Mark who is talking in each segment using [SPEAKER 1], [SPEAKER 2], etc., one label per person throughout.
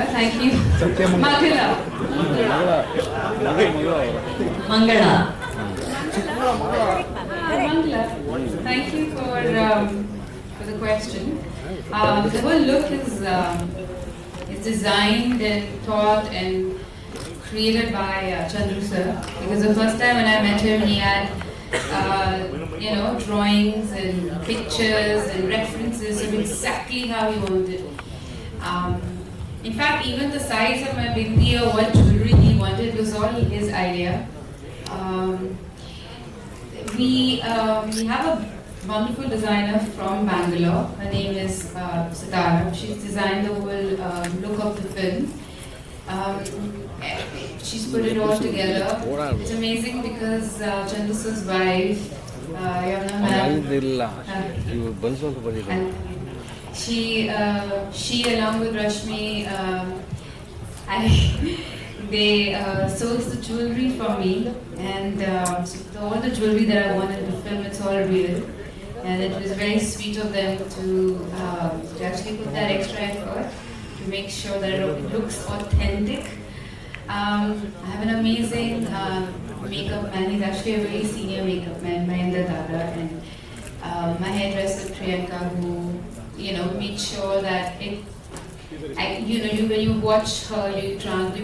[SPEAKER 1] pleasure. Thank you. Mangala.
[SPEAKER 2] Mangala.
[SPEAKER 1] Mangala. Thank you for the question. The whole look is designed and thought and created by Chandru sir. Because the first time when I met him, he had drawings and pictures and references of exactly how he wanted. In fact, even the size of my bindi or what jewelry he wanted was all his idea. We have a wonderful designer from Bangalore. Her name is Saran. She's designed the whole look of the film. She's put it all together. It's amazing because Chandra's wife, Yamna ma'am, she along with Rashmi, they sourced the jewelry for me, and so all the jewelry that I wanted in the film, it's all real. And it was very sweet of them to actually put that extra effort to make sure that it looks authentic. I have an amazing makeup man. He's actually a very senior makeup man, Mahendra Dada, and my hairdresser Priyanka, who made sure that when you watch her, you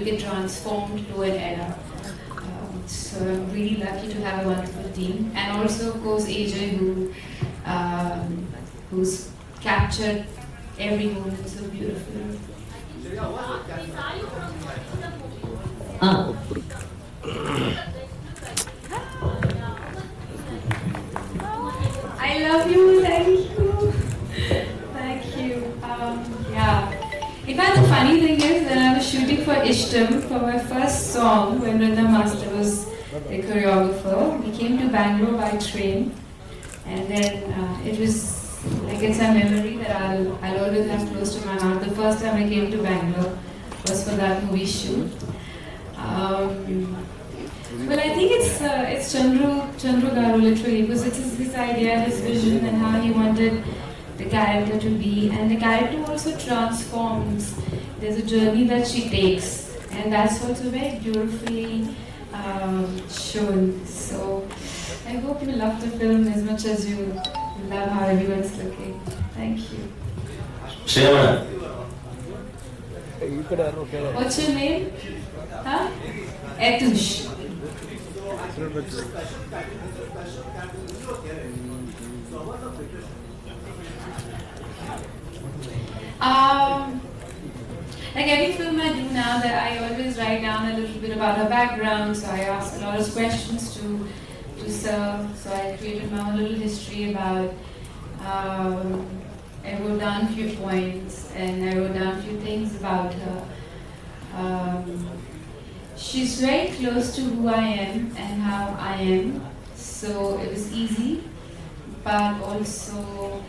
[SPEAKER 1] get transformed to an era. So I'm really lucky to have a wonderful team, and also of course AJ, who's captured every moment so beautifully. I love you, thank you. Thank you. Yeah. In fact, the funny thing is that I was shooting for Ishtam for my first song when Vrinda Master was the choreographer. We came to Bangalore by train, and then it was like it's a memory that I'll always have close to my heart. The first time I came to Bangalore was for that movie shoot. Well, I think it's Chandru Garu literally, because it's his idea, his vision, and how he wanted the character to be, and the character also transforms. There's a journey that she takes, and that's also very beautifully shown. So I hope you love the film as much as you love how everyone's looking. Thank you.
[SPEAKER 3] Shriya.
[SPEAKER 1] What's your name? Huh? Etush. Like every film I do now, that I always write down a little bit about her background, so I ask a lot of questions to Sir. So I created my own little history about. I wrote down a few points, and I wrote down a few things about her. She's very close to who I am and how I am, so it was easy, but also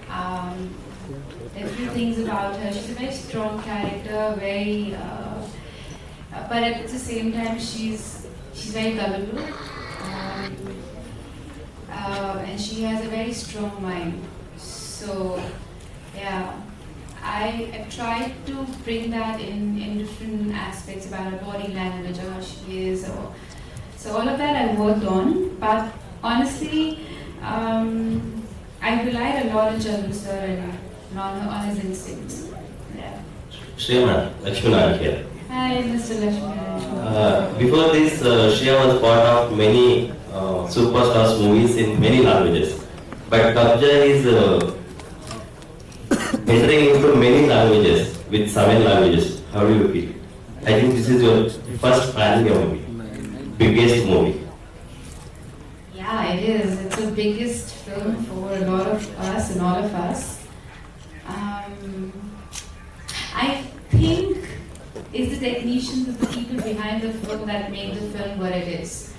[SPEAKER 1] a few things about her. She's a very strong character, but at the same time she's very lovable, and she has a very strong mind. So yeah, I tried to bring that in different aspects about her body language, how she is. So all of that I worked on, but honestly, I relied a lot on Chandru sir and on his instincts. Yeah.
[SPEAKER 3] Shriya, Lakshmana here.
[SPEAKER 1] Hi, Mr. Lakshmana.
[SPEAKER 3] Before this, Shriya was part of many superstars movies in many languages. But Kabzaa is entering into many languages, with 7 languages. How do you feel? I think this is your first pan-India movie, biggest movie.
[SPEAKER 1] Yeah, it is. It's the biggest film for a lot of us and all of us. I think it's the technicians, the people behind the film that make the film what it is.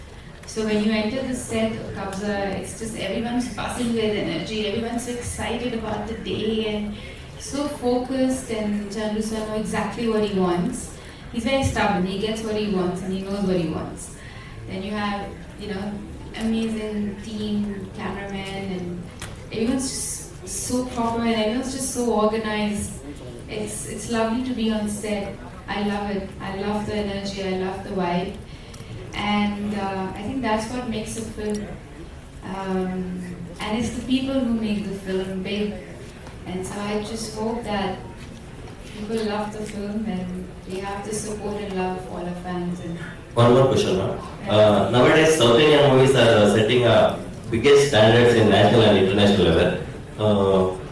[SPEAKER 1] So when you enter the set of Kabzaa, it's just everyone's buzzing with energy, everyone's excited about the day and so focused, and Chandru sir knows exactly what he wants. He's very stubborn, he gets what he wants and he knows what he wants. Then you have, amazing team, cameraman, and everyone's just so proper and everyone's just so organized. it's lovely to be on set. I love it. I love the energy. I love the vibe, and I think that's what makes a film. And it's the people who make the film big. And so I just hope that people love the film and we have the support and love of all our fans. And
[SPEAKER 3] one more question, ma'am. Nowadays, South Indian movies are setting biggest standards in national and international level.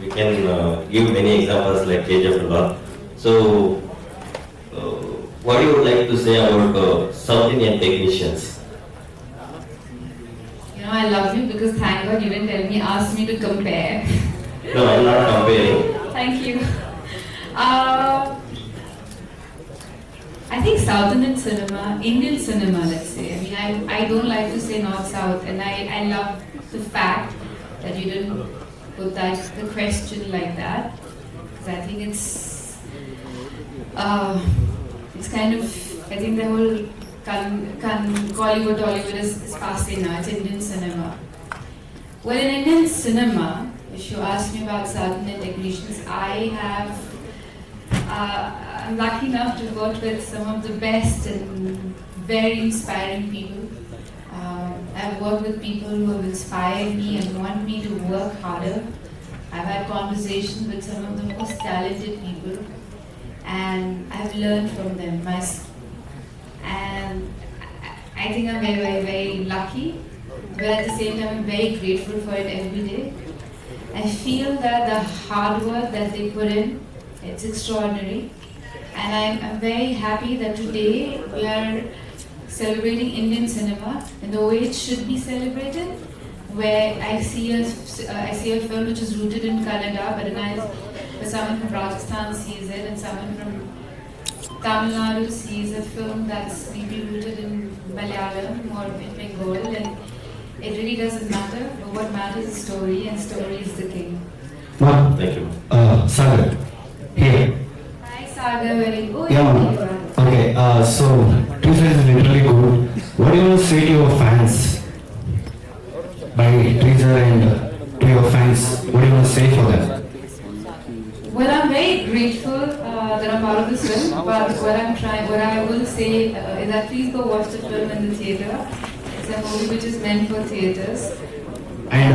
[SPEAKER 3] We can give many examples like KGF and all. So, what do you would like to say about South Indian technicians?
[SPEAKER 1] you know, I love you because thank God you didn't ask me to compare.
[SPEAKER 3] No, I'm not comparing.
[SPEAKER 1] Thank you. I think South Indian cinema, Indian cinema, let's say. I mean, I don't like to say North-South, and I love the fact that you didn't put the question like that. Because I think it's kind of, I think the whole Hollywood is passing now. It's Indian cinema. Well, in Indian cinema, if you ask me about South Indian technicians, I'm lucky enough to work with some of the best and very inspiring people. I've worked with people who have inspired me and want me to work harder. I've had conversations with some of the most talented people, and I've learned from them. And I think I'm very, very, very lucky, but at the same time, I'm very grateful for it every day. I feel that the hard work that they put in, it's extraordinary. And I'm very happy that today we are celebrating Indian cinema in the way it should be celebrated, where I see a film which is rooted in Kannada, but when someone from Rajasthan sees it and someone from Tamil Nadu sees a film that's maybe rooted in Malayalam or in Bengal, and it really doesn't matter, but what matters is story, and story is the king.
[SPEAKER 4] Ma'am,
[SPEAKER 3] Thank you.
[SPEAKER 4] Sagar, here.
[SPEAKER 1] Hi Sagar, very good.
[SPEAKER 4] Yeah, ma'am. Okay, so teaser is literally good. What do you want to say to your fans? By teaser and to your fans, what do you want to say for them?
[SPEAKER 1] Well, I'm very grateful that I'm part of this film, but what I will say is that please go watch the film in the theatre. It's a movie which is meant for theatres.
[SPEAKER 4] And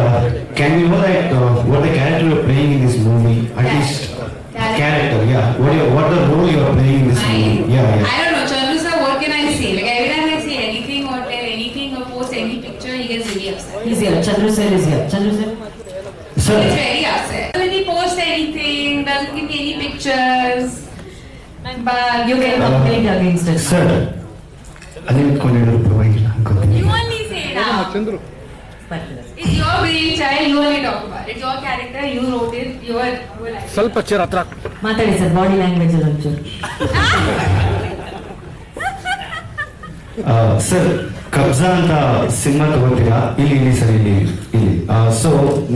[SPEAKER 4] can we know that what the character you're playing in this movie? At least character, yeah. What the role you're playing in this movie? Yeah.
[SPEAKER 1] I don't know, Chandru sir, what can I say? Like every time I say anything or tell anything or post any picture, he gets really upset.
[SPEAKER 2] He's here. Chandru sir is here. Chandru sir.
[SPEAKER 1] He's
[SPEAKER 4] Sir,
[SPEAKER 1] very upset. When he posts anything, doesn't give me any pictures. But
[SPEAKER 2] You can complain against it.
[SPEAKER 4] sir, ಅದೇ ಇಟ್ಕೊಂಡಿರೋ ಪರವಾಗಿಲ್ಲ ಅನ್ಕೊಂತೀನಿ.
[SPEAKER 1] you only say now. It's your brainchild, you only talk about it. It's your character, you wrote it, your life.
[SPEAKER 5] ಸ್ವಲ್ಪ chair ಹತ್ರ
[SPEAKER 2] ಮಾತಾಡಿ sir body language ಅಲ್ಲಿ ಒಂಚೂರು.
[SPEAKER 4] Sir ಕಬ್ಜಾ ಅಂತ cinema ತಗೋತೀರಾ ಇಲ್ಲಿ ಸರ್ ಇಲ್ಲಿ ಸೊ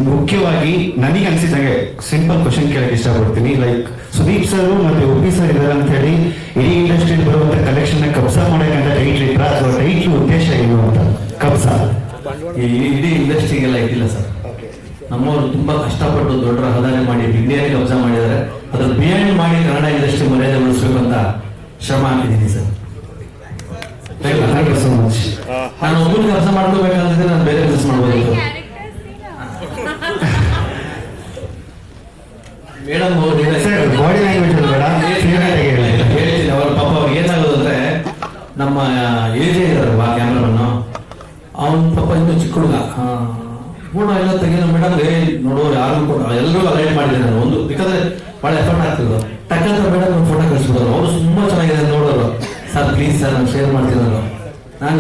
[SPEAKER 4] ಮುಖ್ಯವಾಗಿ ನನಗೆ ಅನ್ಸಿದಾಗೆ ಸಿಂಪಲ್ ಕ್ವಶನ್ ಕೇಳಕ್ಕೆ ಇಷ್ಟಪಡ್ತೀನಿ. ಲೈಕ್ ಸುದೀಪ್ ಸರ್ ಮತ್ತೆ ಉಪ್ಪಿ ಸರ್ ಇದಾರೆ ಅಂತ ಹೇಳಿ ಇಡೀ ಇಂಡಸ್ಟ್ರಿಯಲ್ಲಿ ಬರುವಂತ ಕಲೆಕ್ಷನ್ ಕಬ್ಜಾ ಮಾಡೋಕೆ ಅಂತ ಟೈಟ್ಲ್ ಇಟ್ರ ಅಥವಾ ಟೈಟ್ಲ್ ಉದ್ದೇಶ ಏನು ಅಂತ? ಕಬ್ಜಾ
[SPEAKER 6] ಈ ಇಡೀ ಇಂಡಸ್ಟ್ರಿಗೆಲ್ಲ ಇಟ್ಟಿಲ್ಲ ಸರ್. ನಮ್ಮವರು ತುಂಬಾ ಕಷ್ಟಪಟ್ಟು ದೊಡ್ಡ ರಹದಾರಿ ಮಾಡಿ ಇಂಡಿಯಾಗೆ ಕಬ್ಜಾ ಮಾಡಿದ್ದಾರೆ. ಅದ್ರ ಬಿಹೈಂಡ್ ಮಾಡಿ ಕನ್ನಡ ಇಂಡಸ್ಟ್ರಿ ಮರ್ಯಾದೆ ಉಳಿಸ್ಬೇಕು ಅಂತ ಶ್ರಮ ಹಾಕಿದ್ದೀನಿ sir.
[SPEAKER 4] Thank you so much.
[SPEAKER 6] ನಾನು ಒಬ್ಬರು ಕೆಲಸ ಮಾಡ್ಕೋಬೇಕಂದ್ರೆ ನಾನು ಬೇರೆ ಕೆಲಸ ಮಾಡ್ಬೋದು. ಮೇಡಮ್
[SPEAKER 4] ಸರ್ ಬಾಡಿ ಲ್ಯಾಂಗ್ವೇಜ್ ಬೇಡ,
[SPEAKER 6] ಹೇಳ್ತೀನಿ. ಅವ್ರ ಪಾಪ ಅವ್ರಿಗೆ ಏನಾಗೋದು ಅಂದ್ರೆ ನಮ್ಮ ಏಜ್ ಇದಾರಲ್ವಾ ಕ್ಯಾಮ್ರಾಮನ್ನು, ಅವನ ಪಾಪ ಇನ್ನೂ ಚಿಕ್ಕ ಹುಡುಗ ಫೋಟೋ ಎಲ್ಲ ತೆಗೆದು ಮೇಡಮ್ ನೋಡೋ ಯಾರು ಎಲ್ಲರೂ ಅಲೈಟ್ ಮಾಡಿದೆ ನಾನು ಒಂದು ಬೇಕಾದ್ರೆ ಭಾಳ ಎಫರ್ಟ್ ಆಗ್ತಿದ್ರು. ಟಕ್ಕಂತ ಮೇಡಮ್ ಒಂದು ಫೋಟೋ ಕಳಿಸ್ಬಿಡೋರು. ಅವರು ತುಂಬಾ ಚೆನ್ನಾಗಿದೆ ನೋಡೋರು. ಸರ್ ಪ್ಲೀಸ್ ಸರ್ ನಾನು ಶೇರ್ ಮಾಡ್ತಿರೋರು. ನಾನು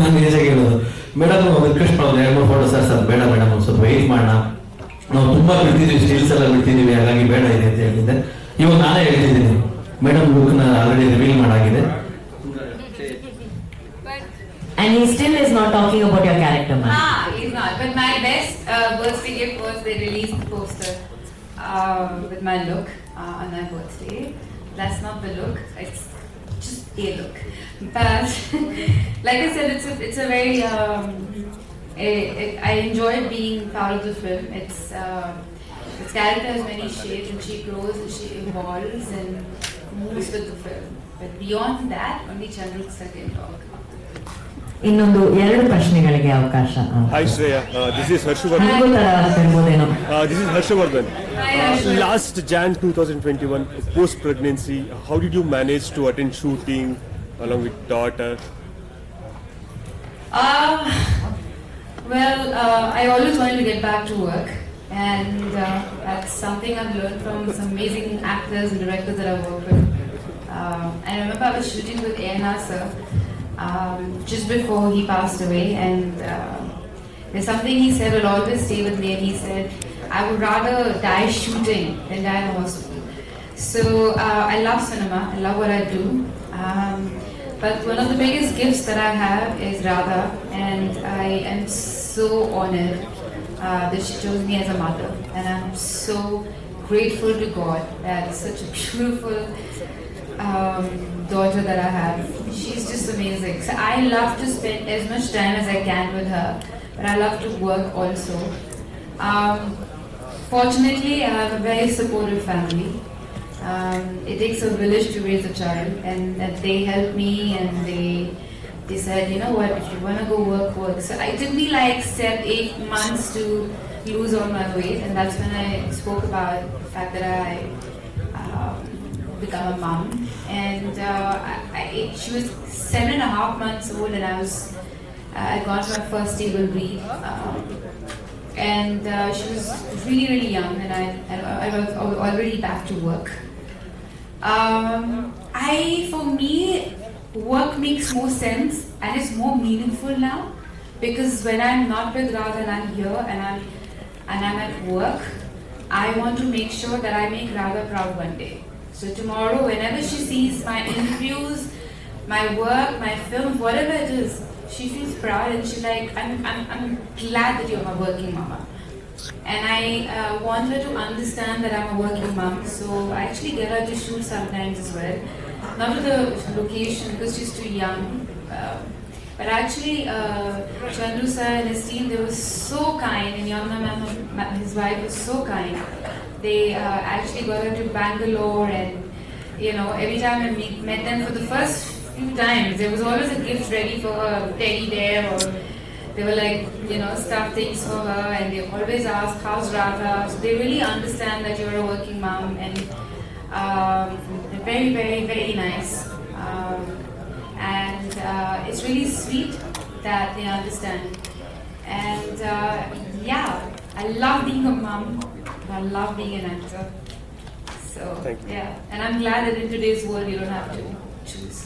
[SPEAKER 6] ನಾನು ಏಜಾಗಿ ಹೇಳೋದು ಮೇಡಮ್ ರಿಕ್ವೆಸ್ಟ್ ಮಾಡೋದು 2-3 ಫೋಟೋ. ಸರ್ ಬೇಡ ಮೇಡಮ್ ಒಂದು ಸ್ವಲ್ಪ ವೆಯ್ಟ್ ಮಾಡೋಣ, ನಾವು ತುಂಬಾ ಬಿಡ್ತಿದ್ದೀವಿ, ಸ್ಟಿಲ್ಸ್ ಎಲ್ಲ ಬಿಡ್ತಿದ್ದೀವಿ, ಹಾಗಾಗಿ ಬೇಡ ಇದೆ ಅಂತ ಹೇಳಿದ್ದೆ. ಇವಾಗ ನಾನೇ ಹೇಳ್ತಿದ್ದೀನಿ ಮೇಡಮ್ ಲುಕ್ನ ಆಲ್ರೆಡಿ ರಿವೀಲ್ ಮಾಡಾಗಿದೆ.
[SPEAKER 2] And he still is not talking about your character, man.
[SPEAKER 1] He's not. But my best birthday gift was they released the poster with my look on my birthday. That's not the look. It's just a look. But like I said, it's a very I enjoyed being part of the film. This character has many shades and she grows and she evolves and moves with the film. But beyond that, only Chandru sir can talk.
[SPEAKER 2] ಇನ್ನೊಂದು 2 ಪ್ರಶ್ನೆಗಳಿಗೆ ಅವಕಾಶ.
[SPEAKER 5] Hi Shreya, this is Harshvardhan.
[SPEAKER 2] ನಿಮಗೂ ತರ ಇರ್ಬೋದೇನೋ.
[SPEAKER 5] This is Harshvardhan.
[SPEAKER 1] Hi, Harshvardhan.
[SPEAKER 5] Last Jan 2021, post-pregnancy, how did you manage to attend shooting along with daughter?
[SPEAKER 1] I always wanted to get back to work, and that's something I've learned from some amazing actors and directors that I've worked with. I remember I was shooting with A&R sir just before he passed away, and there's something he said will always stay with me, and he said, I would rather die shooting than die in a hospital. So I love cinema, I love what I do. But one of the biggest gifts that I have is Radha, and I am so honored that she chose me as a mother, and I'm so grateful to God that such a beautiful daughter that I have. She's just amazing. So I love to spend as much time as I can with her, but I love to work also. Fortunately, I have a very supportive family. It takes a village to raise a child, and they helped me, and they said, you know what, if you want to go work. So it took me like 7-8 months to lose all my weight, and that's when I spoke about the fact that I become a mom. And she was 7.5 months old, and I got my first stable breed. And she was really, really young, and I was already back to work. For me, work makes more sense and it's more meaningful now, because when I'm not with Radha and I'm here and I'm at work, I want to make sure that I make Radha proud one day. So tomorrow, whenever she sees my interviews, my work, my films, whatever it is, she feels proud and she's like, I'm glad that you're my working mama. And I want her to understand that I'm a working mom, so I actually get her to shoot sometimes as well. Not to the location because she's too young. But actually, Chandru sir and his team, they were so kind, and Yamna ma'am, his wife, was so kind. They actually got her to Bangalore, and every time I met them for the first few times, there was always a gift ready for her, teddy bear, or they were like, stuff things for her, and they always ask, how's Radha? So they really understand that you're a working mom, and they're very, very, very nice. And it's really sweet that they understand. And I love being a mom, but I love being an actor. So,
[SPEAKER 5] Thank you.
[SPEAKER 1] and I'm glad that in today's world you don't have to choose.